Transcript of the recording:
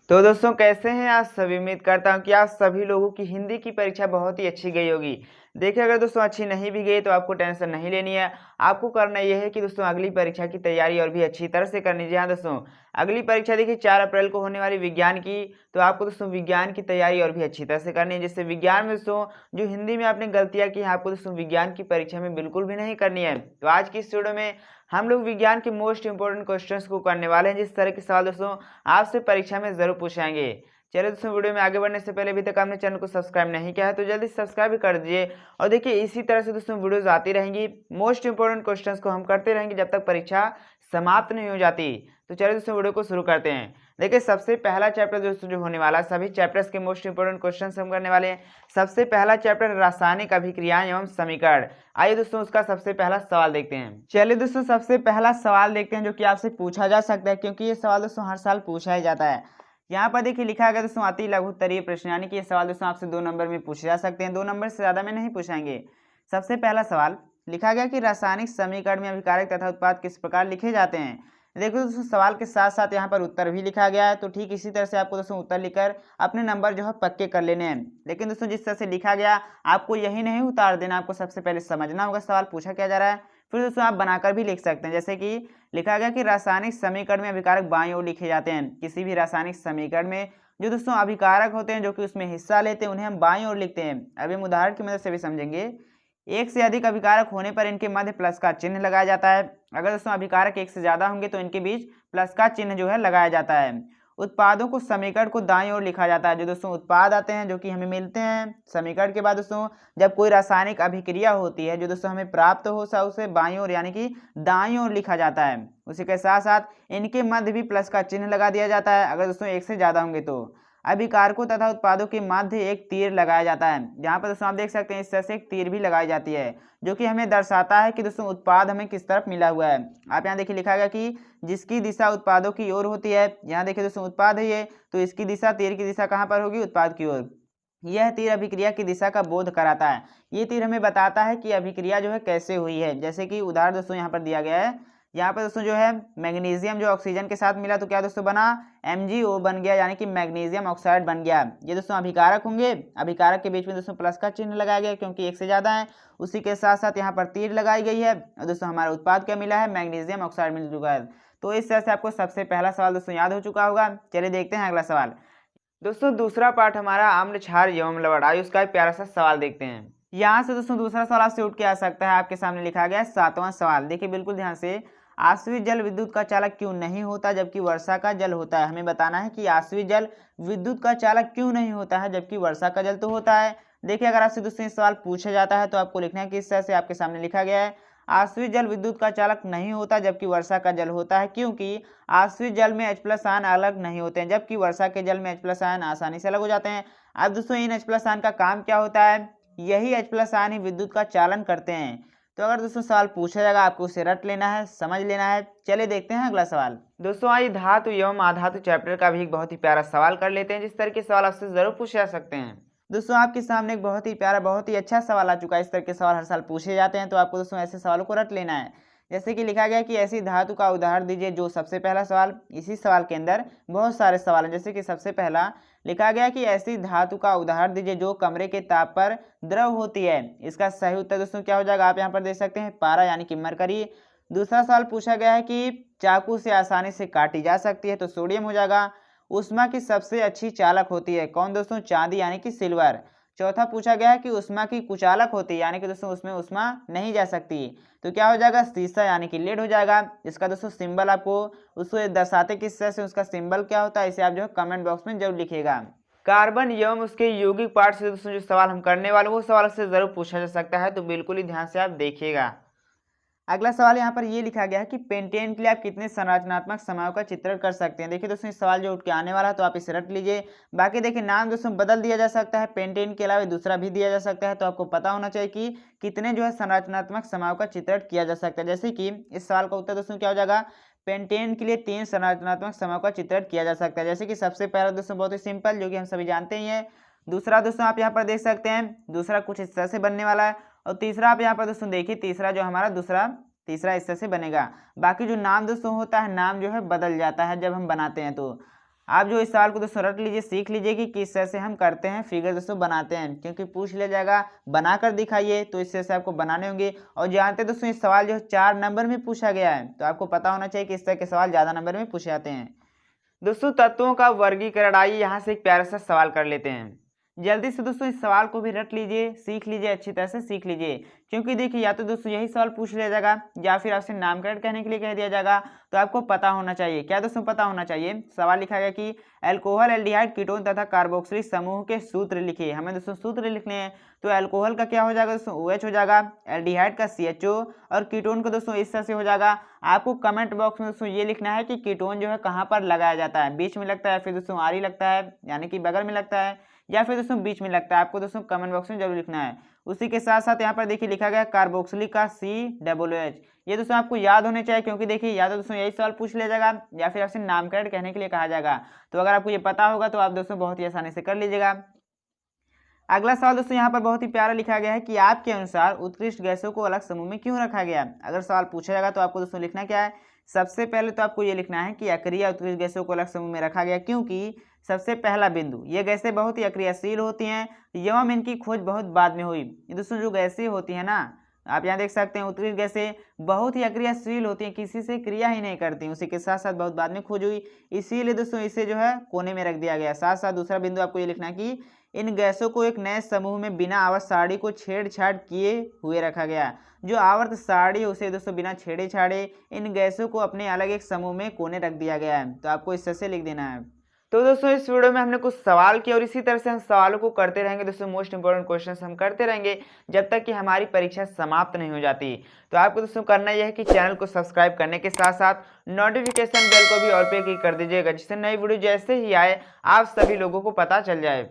तो दोस्तों कैसे हैं आप सभी। उम्मीद करता हूं कि आप सभी लोगों की हिंदी की परीक्षा बहुत ही अच्छी गई होगी। देखिए अगर दोस्तों अच्छी नहीं भी गई तो आपको टेंशन नहीं लेनी है। आपको करना यह है कि दोस्तों अगली परीक्षा की तैयारी और भी अच्छी तरह से करनी। जी हाँ दोस्तों, अगली परीक्षा देखिए 4 अप्रैल को होने वाली विज्ञान की। तो आपको दोस्तों विज्ञान की तैयारी और भी अच्छी तरह से करनी है, जिससे विज्ञान में दोस्तों जो हिंदी में आपने गलतियां की हैं आपको दोस्तों विज्ञान की परीक्षा में बिल्कुल भी नहीं करनी है। तो आज की इस वीडियो में हम लोग विज्ञान के मोस्ट इंपोर्टेंट क्वेश्चंस को करने वाले हैं, जिस तरह के सवाल दोस्तों आपसे परीक्षा में जरूर पूछाएंगे। चलिए दोस्तों, वीडियो में आगे बढ़ने से पहले अभी तक आपने चैनल को सब्सक्राइब नहीं किया है तो जल्दी सब्सक्राइब भी कर दीजिए। और देखिए इसी तरह से दोस्तों वीडियोस आती रहेंगी, मोस्ट इंपोर्टेंट क्वेश्चंस को हम करते रहेंगे जब तक परीक्षा समाप्त नहीं हो जाती। तो चलिए दोस्तों वीडियो को शुरू करते हैं। देखिए सबसे पहला चैप्टर दोस्तों जो होने वाला है, सभी चैप्टर्स के मोस्ट इंपोर्टेंट क्वेश्चन हम करने वाले हैं। सबसे पहला चैप्टर रासायनिक अभिक्रियाएं एवं समीकरण। आइए दोस्तों उसका सबसे पहला सवाल देखते हैं। चलिए दोस्तों सबसे पहला सवाल देखते हैं जो कि आपसे पूछा जा सकता है, क्योंकि ये सवाल दोस्तों हर साल पूछा ही जाता है। यहाँ पर देखिए लिखा गया दोस्तों अति लघु उत्तरीय प्रश्न, यानी कि ये सवाल दोस्तों आपसे 2 नंबर में पूछे जा सकते हैं, 2 नंबर से ज्यादा में नहीं पूछाएंगे। सबसे पहला सवाल लिखा गया कि रासायनिक समीकरण में अभिकारक तथा उत्पाद किस प्रकार लिखे जाते हैं। देखो दोस्तों सवाल के साथ साथ यहाँ पर उत्तर भी लिखा गया है, तो ठीक इसी तरह से आपको दोस्तों उत्तर लिखकर अपने नंबर जो है पक्के कर लेने हैं। लेकिन दोस्तों जिस तरह से लिखा गया आपको यही नहीं उतार देना, आपको सबसे पहले समझना होगा सवाल पूछा क्या जा रहा है, फिर दोस्तों आप बनाकर भी लिख सकते हैं। जैसे कि लिखा गया कि रासायनिक समीकरण में अभिकारक बाईं ओर लिखे जाते हैं। किसी भी रासायनिक समीकरण में जो दोस्तों अभिकारक होते हैं जो कि उसमें हिस्सा लेते हैं उन्हें हम बाईं ओर लिखते हैं। अब हम उदाहरण की मदद से भी समझेंगे। एक से अधिक अभिकारक होने पर इनके मध्य प्लस का चिन्ह लगाया जाता है। अगर दोस्तों अभिकारक एक से ज्यादा होंगे तो इनके बीच प्लस का चिन्ह जो है लगाया जाता है। उत्पादों को समीकरण को दाईं ओर लिखा जाता है। जो दोस्तों उत्पाद आते हैं जो कि हमें मिलते हैं समीकरण के बाद दोस्तों जब कोई रासायनिक अभिक्रिया होती है जो दोस्तों हमें प्राप्त हो सा उसे बाईं ओर यानी कि दाईं ओर लिखा जाता है। उसी के साथ साथ इनके मध्य भी प्लस का चिन्ह लगा दिया जाता है अगर दोस्तों एक से ज्यादा होंगे तो। अभिकारकों तथा उत्पादों के मध्य एक तीर लगाया जाता है। यहाँ पर दोस्तों आप देख सकते हैं इस तरह से एक तीर भी लगाई जाती है जो कि हमें दर्शाता है कि दोस्तों उत्पाद हमें किस तरफ मिला हुआ है। आप यहाँ देखिए लिखा गया कि जिसकी दिशा उत्पादों की ओर होती है। यहाँ देखिए दोस्तों उत्पाद है ये, तो इसकी दिशा तीर की दिशा कहाँ पर होगी, उत्पाद की ओर। यह तीर अभिक्रिया की दिशा का बोध कराता है। ये तीर हमें बताता है कि अभिक्रिया जो है कैसे हुई है। जैसे कि उदाहरण दोस्तों यहाँ पर दिया गया है। यहाँ पर दोस्तों जो है मैग्नीशियम जो ऑक्सीजन के साथ मिला तो क्या दोस्तों बना, MgO बन गया, यानी कि मैग्नीशियम ऑक्साइड बन गया। ये दोस्तों अभिकारक होंगे, अभिकारक के बीच में दोस्तों प्लस का चिन्ह लगाया गया क्योंकि एक से ज्यादा है। उसी के साथ साथ यहाँ पर तीर लगाई गई है और दोस्तों हमारा उत्पाद क्या मिला है, मैग्नीशियम ऑक्साइड मिल चुका है। तो इस तरह से आपको सबसे पहला सवाल दोस्तों याद हो चुका होगा। चलिए देखते हैं अगला सवाल। दोस्तों दूसरा पार्ट हमारा आम्ल क्षार एवं लवण। आइए उसका एक प्यारा सा सवाल देखते हैं। यहाँ से दोस्तों दूसरा सवाल आपसे उठ के आ सकता है। आपके सामने लिखा गया है 7वां सवाल। देखिए बिल्कुल ध्यान से, आश्रित जल विद्युत का चालक क्यों नहीं होता जबकि वर्षा का जल होता है। हमें बताना है कि आश्रित जल विद्युत का चालक क्यों नहीं होता है जबकि वर्षा का जल तो होता है। देखिए अगर आपसे दोस्तों सवाल पूछा जाता है तो आपको लिखना है कि इस तरह से आपके सामने लिखा गया है, आश्रित जल विद्युत का चालक नहीं होता जबकि वर्षा का जल होता है, क्योंकि आश्रित जल में H+ आयन अलग नहीं होते हैं जबकि वर्षा के जल में H+ आयन आसानी से अलग हो जाते हैं। अब दोस्तों इन H+ आयन का काम क्या होता है, यही H+ आयन ही विद्युत का चालन करते हैं। तो अगर दोस्तों सवाल पूछा जाएगा आपको उसे रट लेना है, समझ लेना है। चलिए देखते हैं अगला सवाल। दोस्तों आइए धातु एवं आधातु चैप्टर का भी एक बहुत ही प्यारा सवाल कर लेते हैं, जिस तरह के सवाल आपसे जरूर पूछे जा सकते हैं। दोस्तों आपके सामने एक बहुत ही प्यारा बहुत ही अच्छा सवाल आ चुका है। इस तरह के सवाल हर साल पूछे जाते हैं तो आपको दोस्तों ऐसे सवालों को रट लेना है। जैसे कि लिखा गया कि ऐसी धातु का उदाहरण दीजिए जो, सबसे पहला सवाल। इसी सवाल के अंदर बहुत सारे सवाल हैं। जैसे कि सबसे पहला लिखा गया कि ऐसी धातु का उदाहरण दीजिए जो कमरे के ताप पर द्रव होती है। इसका सही उत्तर दोस्तों क्या हो जाएगा, आप यहाँ पर देख सकते हैं पारा यानी कि मरकरी। दूसरा सवाल पूछा गया है कि चाकू से आसानी से काटी जा सकती है, तो सोडियम हो जाएगा। उष्मा की सबसे अच्छी चालक होती है कौन दोस्तों, चांदी यानी कि सिल्वर। चौथा पूछा गया है कि उष्मा की कुचालक होती है, यानी कि दोस्तों उसमें उष्मा नहीं जा सकती, तो क्या हो जाएगा, सीसा यानी कि लेड हो जाएगा। इसका दोस्तों सिंबल आपको उसको दर्शाते किस तरह से, उसका सिंबल क्या होता है इसे आप जो है कमेंट बॉक्स में जरूर लिखिएगा। कार्बन एवं उसके यौगिक पार्ट से दोस्तों जो सवाल हम करने वाले वो सवाल से जरूर पूछा जा सकता है, तो बिल्कुल ही ध्यान से आप देखिएगा। अगला सवाल यहाँ पर ये लिखा गया है कि पेंटेन के लिए आप कितने संरचनात्मक समूहों का चित्रण कर सकते हैं। देखिए दोस्तों इस सवाल जो उठ के आने वाला है तो आप इसे रट लीजिए। बाकी देखिए नाम दोस्तों बदल दिया जा सकता है, पेंटेन के अलावा दूसरा भी दिया जा सकता है, तो आपको पता होना चाहिए कि कितने जो है संरचनात्मक समूहों का चित्रण किया जा सकता है। जैसे कि इस सवाल का उत्तर दोस्तों क्या हो जाएगा, पेंटेन के लिए 3 संरचनात्मक समूहों का चित्रण किया जा सकता है। जैसे कि सबसे पहला दोस्तों बहुत ही सिंपल जो कि हम सभी जानते ही हैं। दूसरा दोस्तों आप यहाँ पर देख सकते हैं, दूसरा कुछ इस तरह से बनने वाला है। और तीसरा आप यहाँ पर दोस्तों देखिए, तीसरा जो हमारा तीसरा इस तरह से बनेगा। बाकी जो नाम दोस्तों होता है, नाम जो है बदल जाता है जब हम बनाते हैं तो। आप जो इस सवाल को दोस्तों रट लीजिए, सीख लीजिए कि किस तरह से हम करते हैं, फिगर दोस्तों बनाते हैं, क्योंकि पूछ लिया जाएगा बनाकर दिखाइए, तो इस तरह से आपको बनाने होंगे। और जानते हैं दोस्तों, इस सवाल जो 4 नंबर में पूछा गया है, तो आपको पता होना चाहिए कि इस तरह के सवाल ज़्यादा नंबर में पूछे जाते हैं। दोस्तों तत्वों का वर्गीकरण, आइए यहाँ से एक प्यारा सा सवाल कर लेते हैं। जल्दी से दोस्तों इस सवाल को भी रट लीजिए, सीख लीजिए, अच्छी तरह से सीख लीजिए, क्योंकि देखिए या तो दोस्तों यही सवाल पूछ लिया जाएगा या फिर आपसे नामकरण कहने के लिए कह दिया जाएगा। तो आपको पता होना चाहिए, क्या दोस्तों पता होना चाहिए। सवाल लिखा गया कि अल्कोहल, एल्डिहाइड, कीटोन तथा कार्बोक्सिलिक समूह के सूत्र लिखिए। हमें दोस्तों सूत्र लिखने हैं। तो अल्कोहल का क्या हो जाएगा दोस्तों, OH हो जाएगा, एल्डिहाइड का CHO, और कीटोन का दोस्तों इस तरह से हो जाएगा। आपको कमेंट बॉक्स में दोस्तों ये लिखना है कि कीटोन जो है कहाँ पर लगाया जाता है, बीच में लगता है, फिर दोस्तों आरी लगता है यानी कि बगल में लगता है, या फिर दोस्तों बीच में लगता है। आपको दोस्तों कमेंट बॉक्स में जरूर लिखना है। उसी के साथ साथ यहाँ पर देखिए लिखा गया कार्बोक्सिलिक का COOH। ये दोस्तों आपको याद होने चाहिए, क्योंकि देखिए या तो दोस्तों यही सवाल पूछ लिया जाएगा या फिर आपसे नामकरण कहने के लिए कहा जाएगा। तो अगर आपको ये पता होगा तो आप दोस्तों बहुत ही आसानी से कर लीजिएगा। अगला सवाल दोस्तों यहाँ पर बहुत ही प्यारा लिखा गया है कि आपके अनुसार उत्कृष्ट गैसों को अलग समूह में क्यों रखा गया। अगर सवाल पूछा जाएगा तो आपको दोस्तों लिखना क्या है। सबसे पहले तो आपको ये लिखना है कि अक्रिय उत्कृष्ट गैसों को अलग समूह में रखा गया क्योंकि सबसे पहला बिंदु, ये गैसें बहुत ही अक्रियाशील होती हैं एवं इनकी खोज बहुत बाद में हुई। ये दोस्तों जो गैसें होती हैं ना, आप यहाँ देख सकते हैं उत्कृष्ट गैसें बहुत ही अक्रियाशील होती हैं, किसी से क्रिया ही नहीं करती, उसी के साथ साथ बहुत बाद में खोज हुई, इसीलिए दोस्तों इसे जो है कोने में रख दिया गया। साथ साथ दूसरा बिंदु आपको ये लिखना है कि इन गैसों को एक नए समूह में बिना आवर्त सारणी को छेड़छाड़ किए हुए रखा गया। जो आवर्त सारणी उसे दोस्तों बिना छेड़े छाड़े इन गैसों को अपने अलग एक समूह में कोने रख दिया गया है। तो आपको इस तरह से लिख देना है। तो दोस्तों इस वीडियो में हमने कुछ सवाल किए और इसी तरह से हम सवालों को करते रहेंगे दोस्तों। मोस्ट इंपोर्टेंट क्वेश्चंस हम करते रहेंगे जब तक कि हमारी परीक्षा समाप्त नहीं हो जाती। तो आपको दोस्तों करना यह है कि चैनल को सब्सक्राइब करने के साथ साथ नोटिफिकेशन बेल को भी ऑल पे क्लिक कर दीजिएगा, जिससे नई वीडियो जैसे ही आए आप सभी लोगों को पता चल जाए।